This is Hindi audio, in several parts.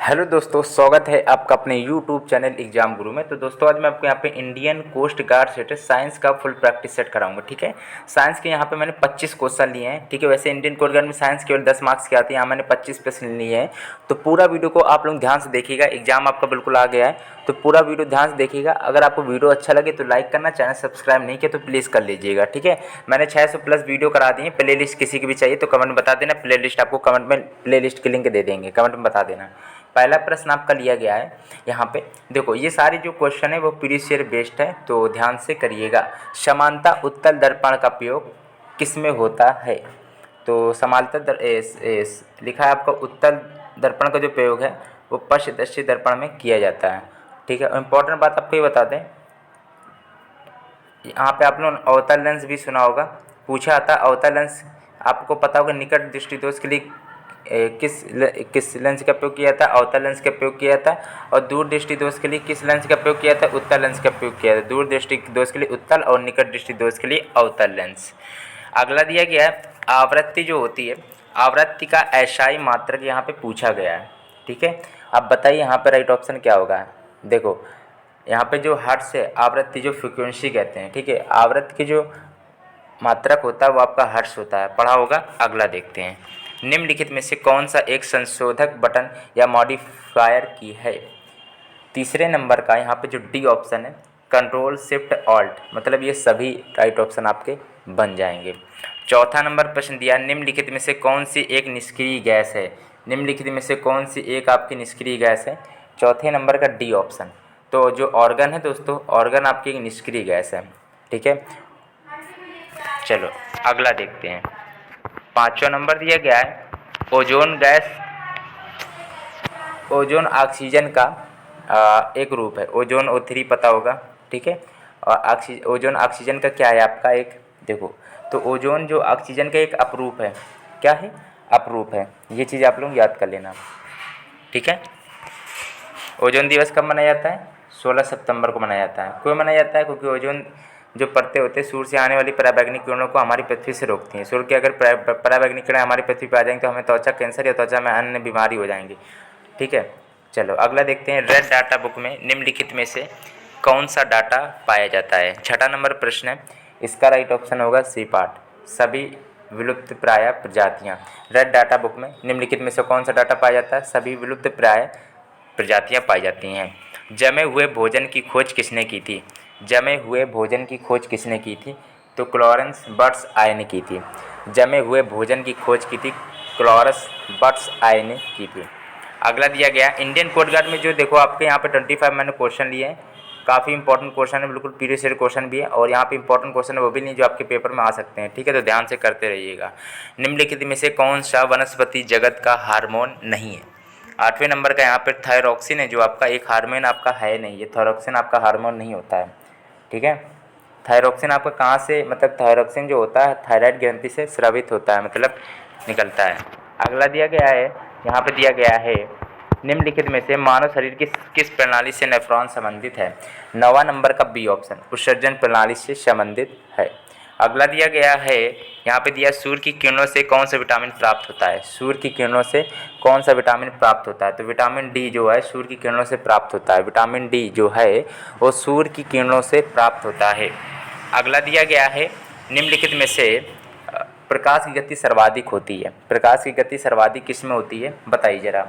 हेलो दोस्तों, स्वागत है आपका अपने यूट्यूब चैनल एग्जाम गुरु में। तो दोस्तों आज मैं आपको यहाँ पे Indian coast guard set science का फुल प्रैक्टिस सेट कराऊंगा। ठीक है, साइंस के यहाँ पे मैंने 25 क्वेश्चन लिए हैं। ठीक है, वैसे इंडियन कोस्ट गार्ड में साइंस केवल 10 मार्क्स के आते हैं, यहाँ मैंने 25 प्रश्न लिए हैं। तो पूरा वीडियो को आप लोग ध्यान से देखिएगा, एग्जाम आपका बिल्कुल आ गया है तो पूरा वीडियो ध्यान से देखिएगा। अगर आपको वीडियो अच्छा लगे तो लाइक करना, चैनल सब्सक्राइब नहीं किया तो प्लीज़ कर लीजिएगा। ठीक है, मैंने 600 प्लस वीडियो करा दी है। प्ले लिस्ट किसी की भी चाहिए तो कमेंट में बता देना, प्ले लिस्ट आपको कमेंट में प्ले लिस्ट की लिंक दे देंगे, कमेंट में बता देना। पहला प्रश्न आपका लिया गया है यहाँ पे, देखो ये सारे जो क्वेश्चन है वो प्रीवियस ईयर बेस्ड है तो ध्यान से करिएगा। समानता उत्तल दर्पण का प्रयोग किस में होता है? तो समानता लिखा है आपका उत्तल दर्पण का जो प्रयोग है वो पश्चदर्शी दर्पण में किया जाता है। ठीक है, इंपॉर्टेंट बात आपको ये बता दें, यहाँ पे आप लोग अवतल लेंस भी सुना होगा, पूछा था अवतल लेंस। आपको पता होगा निकट दृष्टि दोष के लिए किस लेंस का प्रयोग किया था? अवतल लेंस का प्रयोग किया था। और दूर दृष्टि दोष के लिए किस लेंस का प्रयोग किया था? उत्तल लेंस का प्रयोग किया था। दूर दृष्टि दोष के लिए उत्तल और निकट दृष्टि दोष के लिए अवतल लेंस। अगला दिया गया है आवृत्ति जो होती है, आवृत्ति का एसआई मात्रक यहाँ पे पूछा गया है। ठीक है, अब बताइए यहाँ पे राइट ऑप्शन क्या होगा? देखो यहाँ पे जो हर्ट्ज है, आवृत्ति जो फ्रिक्वेंसी कहते हैं, ठीक है, आवृत्ति की जो मात्रक होता है वो आपका हर्ट्ज होता है, पढ़ा होगा। अगला देखते हैं, निम्नलिखित में से कौन सा एक संशोधक बटन या मॉडिफायर की है? तीसरे नंबर का यहाँ पे जो डी ऑप्शन है, कंट्रोल शिफ्ट ऑल्ट, मतलब ये सभी राइट ऑप्शन आपके बन जाएंगे। चौथा नंबर प्रश्न दिया, निम्नलिखित में से कौन सी एक निष्क्रिय गैस है? निम्नलिखित में से कौन सी एक आपकी निष्क्रिय गैस है? चौथे नंबर का डी ऑप्शन। तो जो ऑर्गन है दोस्तों, ऑर्गन आपकी एक निष्क्रिय गैस है। ठीक है, चलो अगला देखते हैं। पाँचवा नंबर दिया गया है, ओजोन गैस, ओजोन ऑक्सीजन का एक रूप है। ओजोन O3 पता होगा, ठीक है, और ओजोन ऑक्सीजन का क्या है आपका एक, देखो तो ओजोन जो ऑक्सीजन का एक अपरूप है, क्या है? अपरूप है। ये चीज़ आप लोग याद कर लेना। ठीक है, ओजोन दिवस कब मनाया जाता है? 16 सितंबर को मनाया जाता है। क्यों मनाया जाता है? क्योंकि ओजोन जो परतें होते हैं सूर्य से आने वाली पराबैंगनी किरणों को हमारी पृथ्वी से रोकती हैं। सूर्य की अगर पराबैंगनी किरणें हमारी पृथ्वी पर आ जाएंगी तो हमें त्वचा कैंसर या त्वचा में अन्य बीमारी हो जाएंगी। ठीक है, चलो अगला देखते हैं। रेड डाटा बुक में निम्नलिखित में से कौन सा डाटा पाया जाता है? छठा नंबर प्रश्न है, इसका राइट ऑप्शन होगा सी पार्ट, सभी विलुप्त प्राय प्रजातियाँ। रेड डाटा बुक में निम्नलिखित में से कौन सा डाटा पाया जाता है? सभी विलुप्त प्राय प्रजातियाँ पाई जाती हैं। जमे हुए भोजन की खोज किसने की थी? जमे हुए भोजन की खोज किसने की थी? तो क्लॉरेंस बर्ट्स आय ने की थी। जमे हुए भोजन की खोज की थी क्लॉरेंस बर्ट्स आय ने की थी। अगला दिया गया इंडियन कोस्ट गार्ड में, जो देखो आपके यहाँ पे 25 मैंने क्वेश्चन लिए हैं, काफ़ी इंपॉर्टेंट क्वेश्चन है, बिल्कुल प्रीवियस ईयर क्वेश्चन भी है, और यहाँ पे इंपॉर्टेंट क्वेश्चन है वो भी नहीं जो आपके पेपर में आ सकते हैं। ठीक है, तो ध्यान से करते रहिएगा। निम्नलिखित में से कौन सा वनस्पति जगत का हार्मोन नहीं है? आठवें नंबर का यहाँ पे थायरॉक्सिन है, जो आपका एक हार्मोन आपका है नहीं, ये थायरॉक्सिन आपका हार्मोन नहीं होता है। ठीक है, थायरॉक्सिन आपका कहाँ से, मतलब थायरॉक्सिन जो होता है थायराइड ग्रंथि से स्रावित होता है, मतलब निकलता है। अगला दिया गया है, यहाँ पे दिया गया है, निम्नलिखित में से मानव शरीर की किस प्रणाली से नेफ्रॉन संबंधित है? नौवां नंबर का बी ऑप्शन, उत्सर्जन प्रणाली से संबंधित है। अगला दिया गया है, यहाँ पे दिया सूर्य की किरणों से कौन सा विटामिन प्राप्त होता है? सूर्य की किरणों से कौन सा विटामिन प्राप्त होता है? तो विटामिन डी जो है सूर्य की किरणों से प्राप्त होता है। विटामिन डी जो है वो सूर्य की किरणों से प्राप्त होता है। अगला दिया गया है, निम्नलिखित में से प्रकाश की गति सर्वाधिक होती है। प्रकाश की गति सर्वाधिक किस में होती है बताइए जरा?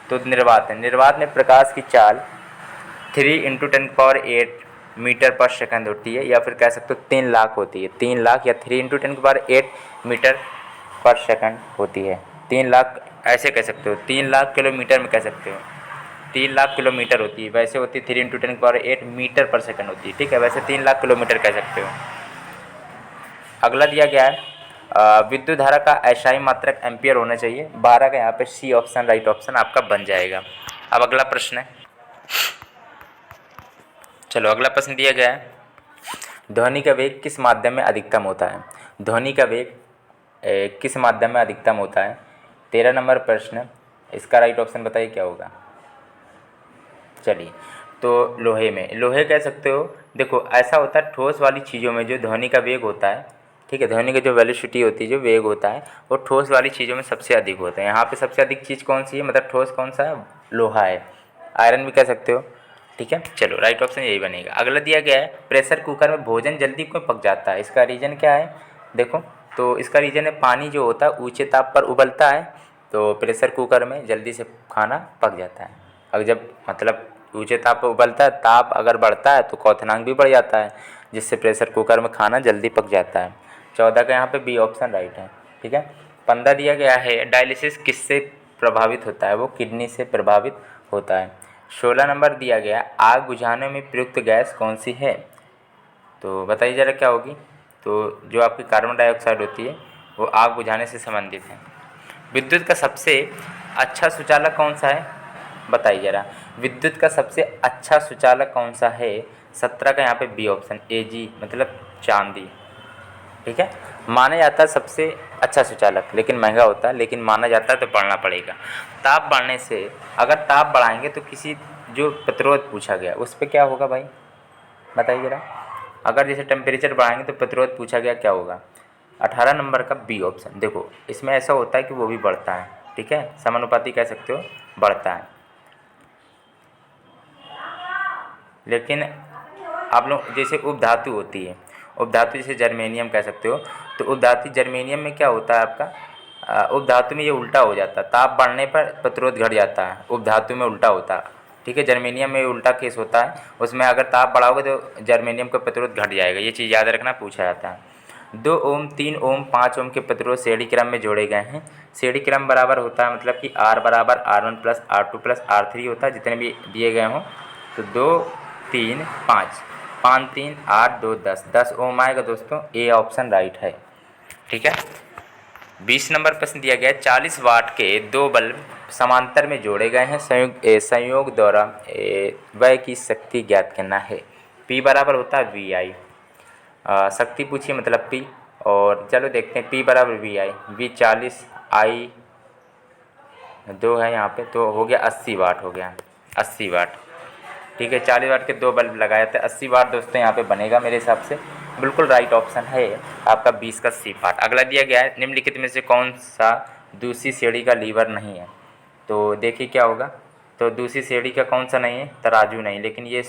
तो निर्वात है। निर्वात में प्रकाश की चाल 3 × 10⁸ मीटर पर सेकंड होती है, या फिर कह सकते हो 3 लाख होती है। 3 लाख या 3 × 10⁸ मीटर पर सेकंड होती है। 3 लाख ऐसे कह सकते हो, 3 लाख किलोमीटर में कह सकते हो, 3 लाख किलोमीटर होती है, वैसे होती है 3 × 10⁸ मीटर पर सेकंड होती है। ठीक है, वैसे 3 लाख किलोमीटर कह सकते हो। अगला दिया गया है, विद्युत धारा का एसआई मात्रक एम्पियर होना चाहिए। 12 का यहाँ पे सी ऑप्शन राइट ऑप्शन आपका बन जाएगा। अब अगला प्रश्न है, चलो अगला प्रश्न दिया गया है, ध्वनि का वेग किस माध्यम में अधिकतम होता है? ध्वनि का वेग किस माध्यम में अधिकतम होता है? 13 नंबर प्रश्न, इसका राइट ऑप्शन बताइए क्या होगा? चलिए, तो लोहे में, लोहे कह सकते हो। देखो ऐसा होता है ठोस वाली चीज़ों में जो ध्वनि का वेग होता है, ठीक है, ध्वनि का जो वेलोसिटी होती है, जो वेग होता है, वो ठोस वाली चीज़ों में सबसे अधिक होता है। यहाँ पे सबसे अधिक चीज़ कौन सी है, मतलब ठोस कौन सा है? लोहा है, आयरन भी कह सकते हो। ठीक है, चलो राइट ऑप्शन यही बनेगा। अगला दिया गया है प्रेशर कुकर में भोजन जल्दी क्यों पक जाता है, इसका रीज़न क्या है। देखो, तो इसका रीज़न है पानी जो होता है ऊंचे ताप पर उबलता है, तो प्रेशर कुकर में जल्दी से खाना पक जाता है। अगर जब मतलब ऊंचे ताप पर उबलता है, ताप अगर बढ़ता है तो क्वथनांक भी बढ़ जाता है, जिससे प्रेशर कुकर में खाना जल्दी पक जाता है। 14 का यहाँ पे बी ऑप्शन राइट है। ठीक है, 15 दिया गया है डायलिसिस किससे प्रभावित होता है, वो किडनी से प्रभावित होता है। 16 नंबर दिया गया आग बुझाने में प्रयुक्त गैस कौन सी है, तो बताइए ज़रा क्या होगी। तो जो आपकी कार्बन डाइऑक्साइड होती है वो आग बुझाने से संबंधित है। विद्युत का सबसे अच्छा सुचालक कौन सा है, बताइए ज़रा। विद्युत का सबसे अच्छा सुचालक कौन सा है। 17 का यहाँ पे बी ऑप्शन Ag मतलब चांदी। ठीक है, माना जाता है सबसे अच्छा सुचालक, लेकिन महंगा होता है, लेकिन माना जाता है तो पढ़ना पड़ेगा। ताप बढ़ने से, अगर ताप बढ़ाएंगे तो किसी जो प्रतिरोध पूछा गया उस पर क्या होगा भाई, बताइए ज़रा। अगर जैसे टेम्परेचर बढ़ाएंगे तो प्रतिरोध पूछा गया क्या होगा। 18 नंबर का बी ऑप्शन। देखो इसमें ऐसा होता है कि वो भी बढ़ता है। ठीक है, समानुपाती कह सकते हो, बढ़ता है। लेकिन आप लोग जैसे उपधातु होती है, उपधातु जैसे जर्मेनियम कह सकते हो, तो उपधातु जर्मेनियम में क्या होता है आपका, उपधातु में ये उल्टा हो जाता है, ताप बढ़ने पर प्रतिरोध घट जाता है, उपधातु में उल्टा होता है। ठीक है, जर्मेनियम में उल्टा केस होता है, उसमें अगर ताप बढ़ाओगे तो जर्मेनियम का प्रतिरोध घट जाएगा, ये चीज़ याद रखना, पूछा जाता है। 2 ओम, 3 ओम, 5 ओम के प्रतिरोध श्रेणी क्रम में जोड़े गए हैं। श्रेणी क्रम बराबर होता है मतलब कि R बराबर R1 plus R2 plus R3 होता है, जितने भी दिए गए हों। तो 2, 3, 5, 5, 3, 8, 2, 10, 10 ओम आएगा दोस्तों, ए ऑप्शन राइट है। ठीक है, 20 नंबर प्रश्न दिया गया है 40 वाट के 2 बल्ब समांतर में जोड़े गए हैं, संयोग द्वारा वह की शक्ति ज्ञात करना है। P बराबर होता है VI, शक्ति पूछिए मतलब P, और चलो देखते हैं P बराबर VI, V 40, I 2 है यहाँ पे, तो हो गया 80 वाट, हो गया 80 वाट। ठीक है, 40 वाट के 2 बल्ब लगाए थे, 80 वाट दोस्तों यहाँ पे बनेगा मेरे हिसाब से। बिल्कुल राइट ऑप्शन है आपका 20 का सी पार्ट। अगला दिया गया है निम्नलिखित में से कौन सा दूसरी सीढ़ी का लीवर नहीं है, तो देखिए क्या होगा। तो दूसरी सीढ़ी का कौन सा नहीं है, तराजू नहीं, लेकिन ये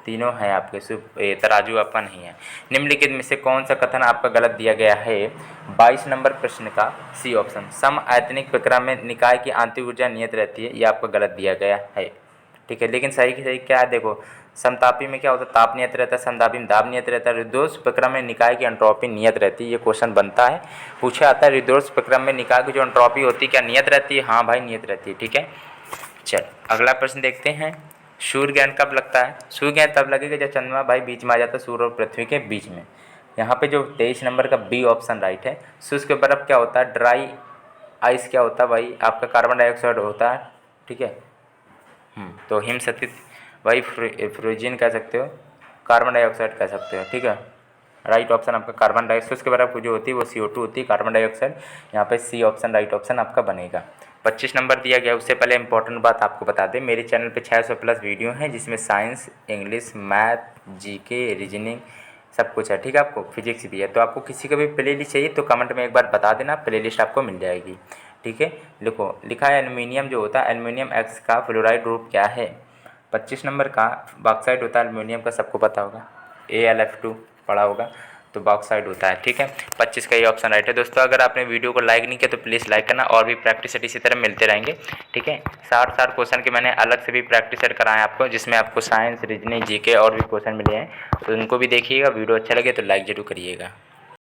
तीनों हैं आपके, तराजू आपका नहीं है। निम्नलिखित में से कौन सा कथन आपका गलत दिया गया है। 22 नंबर प्रश्न का सी ऑप्शन, सम आयतनिक प्रक्रिया में निकाय की आंतरिक ऊर्जा नियत रहती है, ये आपका गलत दिया गया है। ठीक है, लेकिन सही की सही क्या है, देखो समतापी में क्या होता है, ताप नियत रहता है, समतापी में दाब नियत रहता है, रुद्धोष्म प्रक्रम में निकाय की एंट्रोपी नियत रहती है। ये क्वेश्चन बनता है, पूछा आता है रुद्धोष्म प्रक्रम में निकाय की जो एंट्रोपी होती है क्या नियत रहती है, हाँ भाई नियत रहती है। ठीक है, चल अगला प्रश्न देखते हैं। सूर्य ग्रहण कब लगता है, सूर्य ग्रहण तब लगेगा जब चंद्रमा भाई बीच में आ जाता है सूर्य और पृथ्वी के बीच में। यहाँ पे जो 23 नंबर का बी ऑप्शन राइट है। शुष्क बर्फ क्या होता है, ड्राई आइस क्या होता है भाई, आपका कार्बन डाइऑक्साइड होता है। ठीक है, तो हिम सतही भाई फ्रोजिन कह सकते हो, कार्बन डाइऑक्साइड कह सकते हो। ठीक है, राइट ऑप्शन आपका कार्बन डाइऑक्साइड, उसके बराबर जो होती है वो CO2 होती है, कार्बन डाइऑक्साइड। यहाँ पे सी ऑप्शन राइट ऑप्शन आपका बनेगा। 25 नंबर दिया गया, उससे पहले इंपॉर्टेंट बात आपको बता दें, मेरे चैनल पे 600 प्लस वीडियो हैं, जिसमें science, English, math, GK, reasoning सब कुछ है। ठीक है, आपको फिजिक्स भी है, तो आपको किसी का भी प्लेलिस्ट चाहिए तो कमेंट में एक बार बता देना, प्लेलिस्ट आपको मिल जाएगी। ठीक है, लिखा है एल्युमिनियम जो होता है, एल्युमिनियम एक्स का फ्लोराइड ग्रुप क्या है। 25 नंबर का बॉक्साइड होता है एल्युमिनियम का, सबको पता होगा, AlF2 पढ़ा होगा, तो बॉक्साइड होता है। ठीक है, 25 का ये ऑप्शन राइट है। दोस्तों अगर आपने वीडियो को लाइक नहीं किया तो प्लीज़ लाइक करना, और भी प्रैक्टिस सेट इसी तरह मिलते रहेंगे। ठीक है, 60 क्वेश्चन के मैंने अलग से भी प्रैक्टिस सेट कराए आपको, जिसमें आपको साइंस, रीजनिंग, जीके और भी क्वेश्चन मिले हैं, तो उनको भी देखिएगा। वीडियो अच्छा लगे तो लाइक जरूर करिएगा।